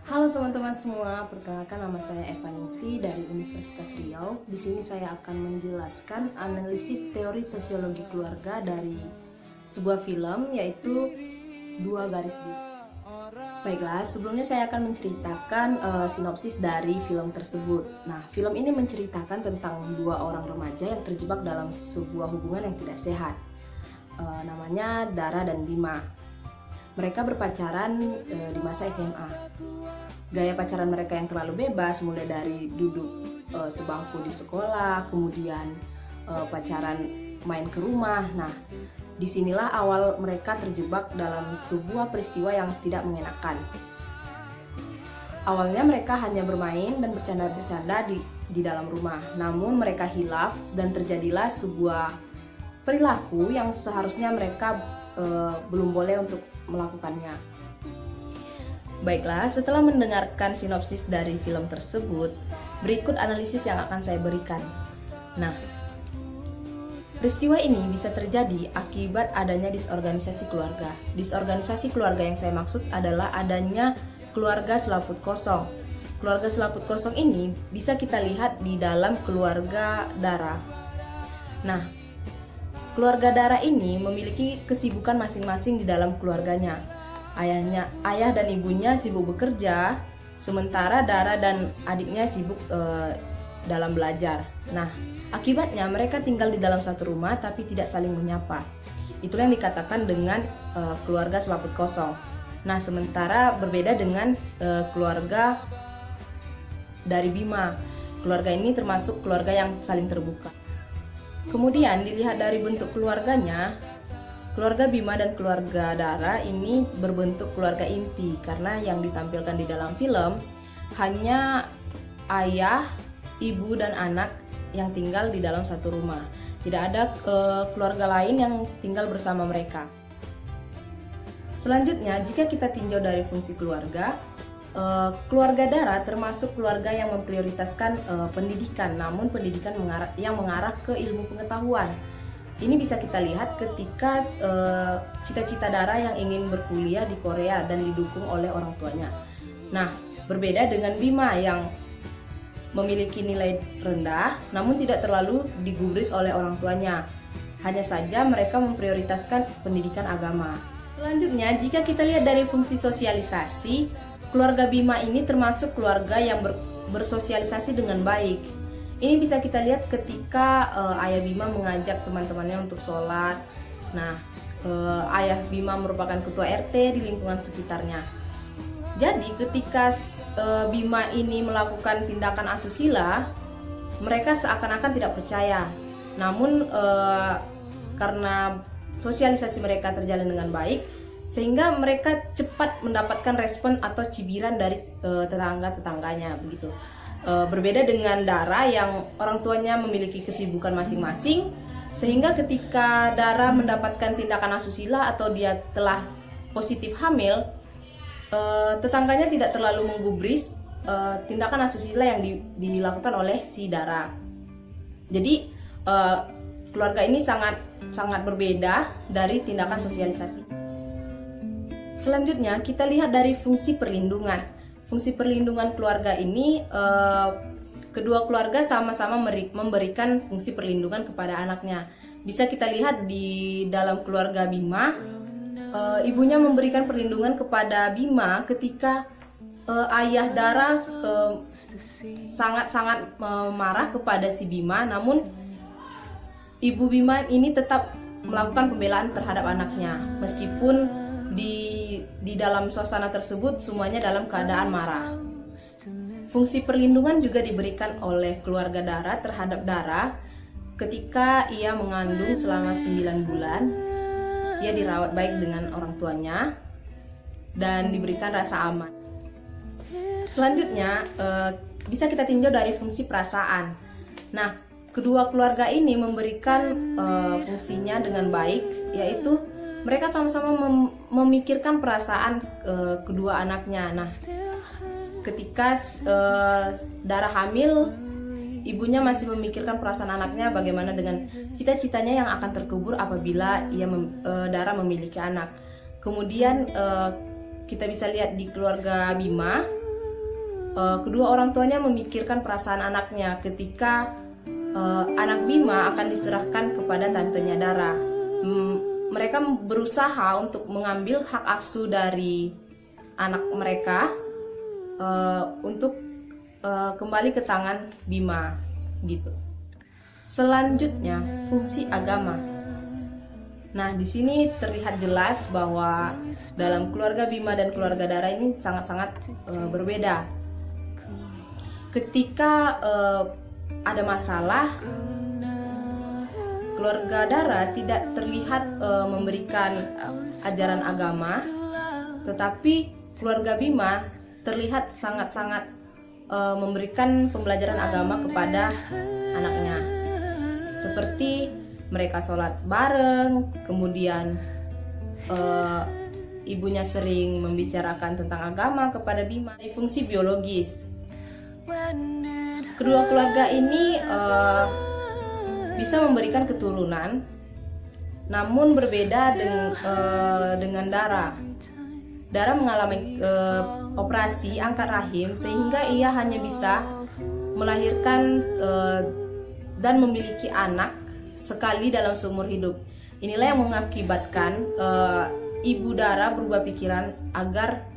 Halo teman-teman semua, perkenalkan nama saya Eva Ningsi dari Universitas Riau. Di sini saya akan menjelaskan analisis teori sosiologi keluarga dari sebuah film, yaitu Dua Garis Biru. Baiklah, sebelumnya saya akan menceritakan sinopsis dari film tersebut. Nah, film ini menceritakan tentang dua orang remaja yang terjebak dalam sebuah hubungan yang tidak sehat. Namanya Dara dan Bima. Mereka berpacaran di masa SMA. Gaya pacaran mereka yang terlalu bebas, mulai dari duduk sebangku di sekolah, kemudian pacaran main ke rumah. Nah, disinilah awal mereka terjebak dalam sebuah peristiwa yang tidak mengenakan. Awalnya mereka hanya bermain dan bercanda-bercanda di dalam rumah. Namun mereka hilaf dan terjadilah sebuah perilaku yang seharusnya mereka belum boleh untuk melakukannya. Baiklah, setelah mendengarkan sinopsis dari film tersebut, berikut analisis yang akan saya berikan. Nah, peristiwa ini bisa terjadi akibat adanya disorganisasi keluarga. Disorganisasi keluarga yang saya maksud adalah adanya keluarga selaput kosong. Keluarga selaput kosong ini bisa kita lihat di dalam keluarga Dara. Nah, keluarga Dara ini memiliki kesibukan masing-masing di dalam keluarganya. Ayah dan ibunya sibuk bekerja, sementara Dara dan adiknya sibuk dalam belajar. Nah, akibatnya mereka tinggal di dalam satu rumah tapi tidak saling menyapa. Itulah yang dikatakan dengan keluarga selaput kosong. Nah, sementara berbeda dengan keluarga dari Bima. Keluarga ini termasuk keluarga yang saling terbuka. Kemudian dilihat dari bentuk keluarganya, keluarga Bima dan keluarga Dara ini berbentuk keluarga inti karena yang ditampilkan di dalam film hanya ayah, ibu, dan anak yang tinggal di dalam satu rumah. Tidak ada keluarga lain yang tinggal bersama mereka. Selanjutnya, jika kita tinjau dari fungsi keluarga, keluarga Dara termasuk keluarga yang memprioritaskan pendidikan, namun pendidikan yang mengarah ke ilmu pengetahuan. Ini bisa kita lihat ketika cita-cita Dara yang ingin berkuliah di Korea dan didukung oleh orang tuanya. Nah, berbeda dengan Bima yang memiliki nilai rendah, namun tidak terlalu digubris oleh orang tuanya. Hanya saja mereka memprioritaskan pendidikan agama. Selanjutnya, jika kita lihat dari fungsi sosialisasi, keluarga Bima ini termasuk keluarga yang bersosialisasi dengan baik. Ini bisa kita lihat ketika ayah Bima mengajak teman-temannya untuk sholat. Nah, ayah Bima merupakan ketua RT di lingkungan sekitarnya. Jadi ketika Bima ini melakukan tindakan asusila, mereka seakan-akan tidak percaya. Namun karena sosialisasi mereka terjalin dengan baik, sehingga mereka cepat mendapatkan respon atau cibiran dari tetangga-tetangganya begitu. Berbeda dengan Dara yang orang tuanya memiliki kesibukan masing-masing, sehingga ketika Dara mendapatkan tindakan asusila atau dia telah positif hamil, tetangganya tidak terlalu menggubris tindakan asusila yang dilakukan oleh si Dara. Jadi keluarga ini sangat berbeda dari tindakan sosialisasi. Selanjutnya kita lihat dari fungsi perlindungan. Fungsi perlindungan keluarga ini, kedua keluarga sama-sama memberikan fungsi perlindungan kepada anaknya. Bisa kita lihat di dalam keluarga Bima, ibunya memberikan perlindungan kepada Bima ketika ayah Dara sangat-sangat marah kepada si Bima, namun ibu Bima ini tetap melakukan pembelaan terhadap anaknya meskipun di dalam suasana tersebut semuanya dalam keadaan marah. Fungsi perlindungan juga diberikan oleh keluarga Dara terhadap Dara ketika ia mengandung selama 9 bulan. Ia dirawat baik dengan orang tuanya dan diberikan rasa aman. Selanjutnya bisa kita tinjau dari fungsi perasaan. Nah, kedua keluarga ini memberikan fungsinya dengan baik, yaitu mereka sama-sama memikirkan perasaan kedua anaknya. Nah, ketika Dara hamil, ibunya masih memikirkan perasaan anaknya, bagaimana dengan cita-citanya yang akan terkubur apabila Dara memiliki anak. Kemudian kita bisa lihat di keluarga Bima, kedua orang tuanya memikirkan perasaan anaknya ketika anak Bima akan diserahkan kepada tantenya Dara. Mereka berusaha untuk mengambil hak asuh dari anak mereka untuk kembali ke tangan Bima gitu. Selanjutnya, fungsi agama. Nah, di sini terlihat jelas bahwa dalam keluarga Bima dan keluarga Dara ini sangat-sangat berbeda. Ketika ada masalah, keluarga Dara tidak terlihat memberikan ajaran agama, tetapi keluarga Bima terlihat sangat-sangat memberikan pembelajaran agama kepada anaknya, seperti mereka sholat bareng, kemudian ibunya sering membicarakan tentang agama kepada Bima. Fungsi biologis, kedua keluarga ini bisa memberikan keturunan, namun berbeda dengan Dara. Dara mengalami operasi angkat rahim sehingga ia hanya bisa melahirkan dan memiliki anak sekali dalam seumur hidup. Inilah yang mengakibatkan ibu Dara berubah pikiran agar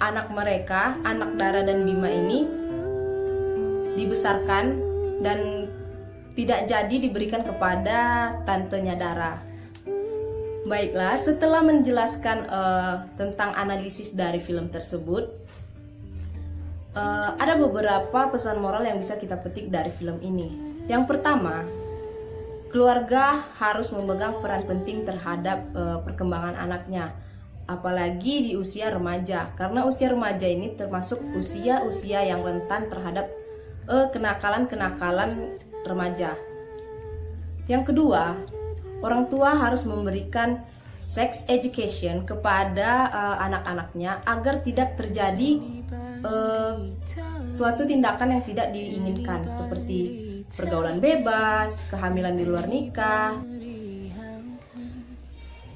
anak mereka, anak Dara dan Bima ini dibesarkan dan tidak jadi diberikan kepada tantenya Dara. Baiklah, setelah menjelaskan tentang analisis dari film tersebut, ada beberapa pesan moral yang bisa kita petik dari film ini. Yang pertama, keluarga harus memegang peran penting terhadap perkembangan anaknya, apalagi di usia remaja, karena usia remaja ini termasuk usia-usia yang rentan terhadap kenakalan-kenakalan remaja. Yang kedua, orang tua harus memberikan sex education kepada anak-anaknya agar tidak terjadi suatu tindakan yang tidak diinginkan seperti pergaulan bebas, kehamilan di luar nikah.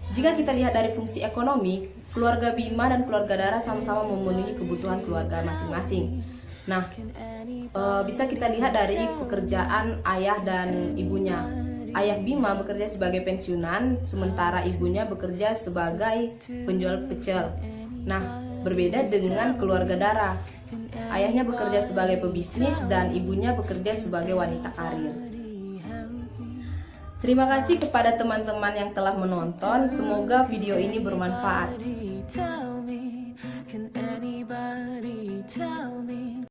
Jika kita lihat dari fungsi ekonomi, keluarga Bima dan keluarga Dara sama-sama memenuhi kebutuhan keluarga masing-masing. Nah, bisa kita lihat dari pekerjaan ayah dan ibunya. Ayah Bima bekerja sebagai pensiunan, sementara ibunya bekerja sebagai penjual pecel. Nah, berbeda dengan keluarga Dara. Ayahnya bekerja sebagai pebisnis dan ibunya bekerja sebagai wanita karir. Terima kasih kepada teman-teman yang telah menonton. Semoga video ini bermanfaat.